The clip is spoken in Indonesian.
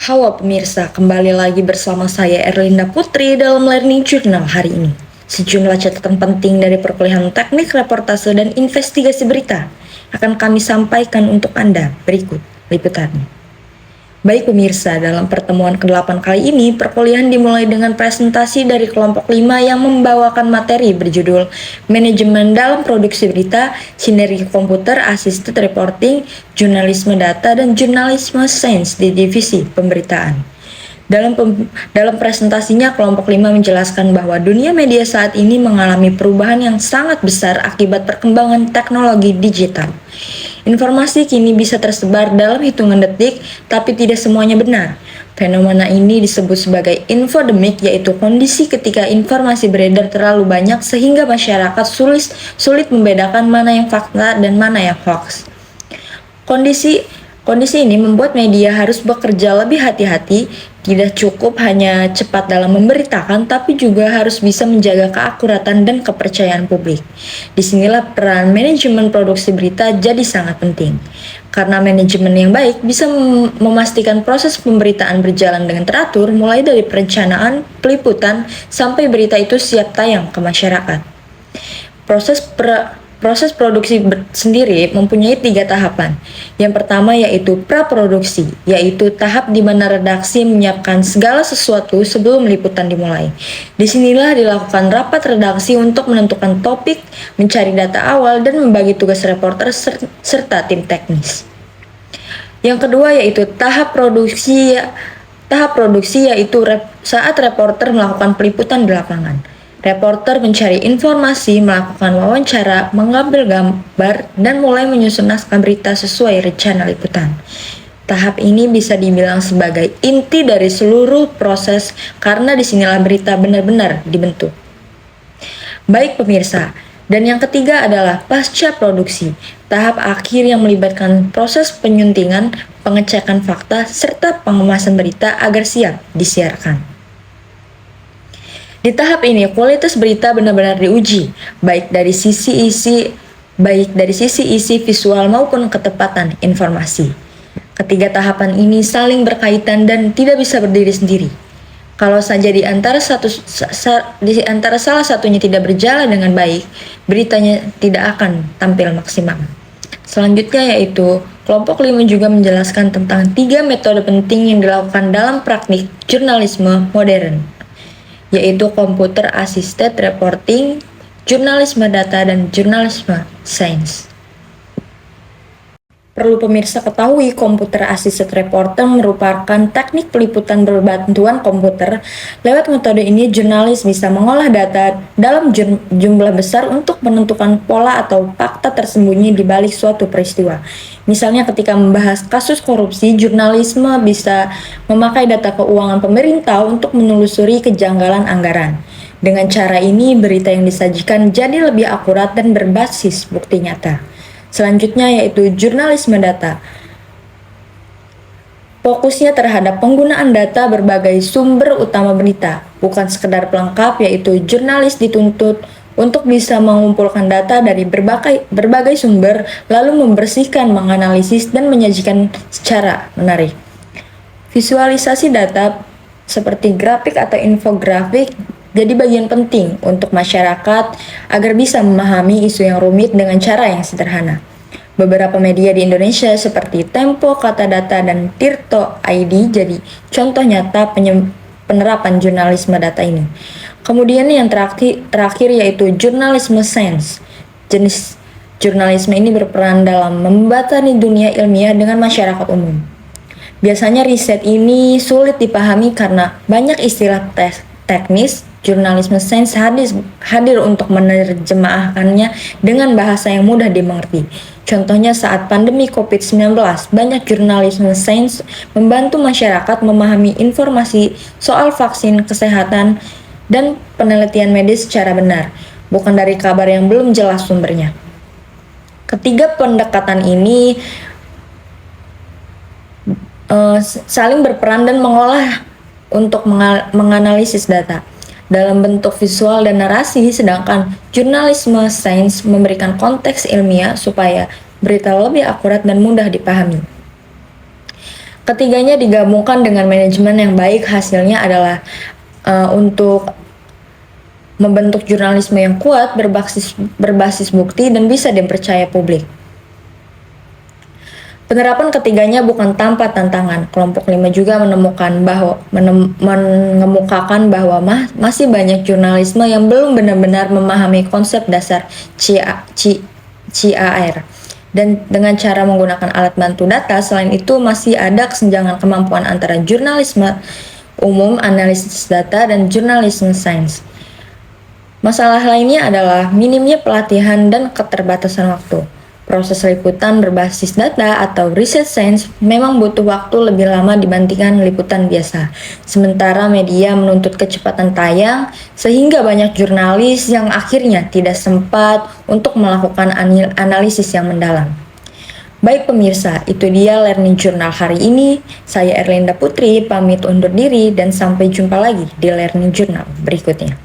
Halo pemirsa, kembali lagi bersama saya Erlinda Putri dalam Learning Journal hari ini. Sejumlah catatan penting dari perkuliahan teknik reportase dan investigasi berita akan kami sampaikan untuk Anda berikut liputannya. Baik pemirsa, dalam pertemuan ke-8 kali ini, perkuliahan dimulai dengan presentasi dari kelompok 5 yang membawakan materi berjudul Manajemen dalam Produksi Berita, Sinergi Komputer Assisted Reporting, Jurnalisme Data, dan Jurnalisme Sains di Divisi Pemberitaan. Dalam presentasinya, kelompok 5 menjelaskan bahwa dunia media saat ini mengalami perubahan yang sangat besar akibat perkembangan teknologi digital. Informasi kini bisa tersebar dalam hitungan detik, tapi tidak semuanya benar. Fenomena ini disebut sebagai infodemik, yaitu kondisi ketika informasi beredar terlalu banyak sehingga masyarakat sulit membedakan mana yang fakta dan mana yang hoax. Kondisi ini membuat media harus bekerja lebih hati-hati, tidak cukup hanya cepat dalam memberitakan, tapi juga harus bisa menjaga keakuratan dan kepercayaan publik. Disinilah peran manajemen produksi berita jadi sangat penting. Karena manajemen yang baik bisa memastikan proses pemberitaan berjalan dengan teratur, mulai dari perencanaan, peliputan, sampai berita itu siap tayang ke masyarakat. Proses produksi sendiri mempunyai 3 tahapan. Yang pertama yaitu praproduksi, yaitu tahap di mana redaksi menyiapkan segala sesuatu sebelum liputan dimulai. Disinilah dilakukan rapat redaksi untuk menentukan topik, mencari data awal, dan membagi tugas reporter serta tim teknis. Yang kedua yaitu tahap produksi yaitu saat reporter melakukan peliputan di lapangan. Reporter mencari informasi, melakukan wawancara, mengambil gambar, dan mulai menyusun naskah berita sesuai rencana liputan. Tahap ini bisa dibilang sebagai inti dari seluruh proses karena disinilah berita benar-benar dibentuk. Baik pemirsa, dan yang ketiga adalah pasca produksi, tahap akhir yang melibatkan proses penyuntingan, pengecekan fakta, serta pengemasan berita agar siap disiarkan. Di tahap ini, kualitas berita benar-benar diuji, baik dari sisi isi visual maupun ketepatan informasi. Ketiga tahapan ini saling berkaitan dan tidak bisa berdiri sendiri. Kalau saja di antara salah satunya tidak berjalan dengan baik, beritanya tidak akan tampil maksimal. Selanjutnya yaitu, kelompok 5 juga menjelaskan tentang 3 metode penting yang dilakukan dalam praktik jurnalisme modern, yaitu Computer Assisted Reporting, Jurnalisme Data, dan Jurnalisme Sains. Perlu pemirsa ketahui, Computer Assisted Reporting merupakan teknik peliputan berbantuan komputer. Lewat metode ini, jurnalis bisa mengolah data dalam jumlah besar untuk menentukan pola atau fakta tersembunyi di balik suatu peristiwa. Misalnya ketika membahas kasus korupsi, jurnalisme bisa memakai data keuangan pemerintah untuk menelusuri kejanggalan anggaran. Dengan cara ini, berita yang disajikan jadi lebih akurat dan berbasis bukti nyata. Selanjutnya yaitu jurnalisme data. Fokusnya terhadap penggunaan data berbagai sumber utama berita, bukan sekedar pelengkap, yaitu jurnalis dituntut untuk bisa mengumpulkan data dari berbagai sumber, lalu membersihkan, menganalisis, dan menyajikan secara menarik. Visualisasi data seperti grafik atau infografik jadi bagian penting untuk masyarakat agar bisa memahami isu yang rumit dengan cara yang sederhana. Beberapa media di Indonesia seperti Tempo, Kata Data, dan Tirto ID jadi contoh nyata penerapan jurnalisme data ini. Kemudian yang terakhir yaitu jurnalisme sains. Jenis jurnalisme ini berperan dalam membatani dunia ilmiah dengan masyarakat umum. Biasanya riset ini sulit dipahami karena banyak istilah teknis. Jurnalisme sains hadir untuk menerjemahkannya dengan bahasa yang mudah dimengerti. Contohnya saat pandemi COVID-19, banyak jurnalisme sains membantu masyarakat memahami informasi soal vaksin, kesehatan, dan penelitian medis secara benar, bukan dari kabar yang belum jelas sumbernya. Ketiga pendekatan ini saling berperan dan mengolah untuk menganalisis data dalam bentuk visual dan narasi, sedangkan jurnalisme sains memberikan konteks ilmiah supaya berita lebih akurat dan mudah dipahami. Ketiganya digabungkan dengan manajemen yang baik, hasilnya adalah untuk membentuk jurnalisme yang kuat, berbasis bukti, dan bisa dipercaya publik. Penerapan ketiganya bukan tanpa tantangan. Kelompok 5 juga mengemukakan bahwa masih banyak jurnalisme yang belum benar-benar memahami konsep dasar CAR. Dan dengan cara menggunakan alat bantu data, selain itu masih ada kesenjangan kemampuan antara jurnalisme umum, analisis data, dan jurnalisme sains. Masalah lainnya adalah minimnya pelatihan dan keterbatasan waktu. Proses liputan berbasis data atau research science memang butuh waktu lebih lama dibandingkan liputan biasa. Sementara media menuntut kecepatan tayang, sehingga banyak jurnalis yang akhirnya tidak sempat untuk melakukan analisis yang mendalam. Baik pemirsa, itu dia Learning Journal hari ini. Saya Erlinda Putri, pamit undur diri dan sampai jumpa lagi di Learning Journal berikutnya.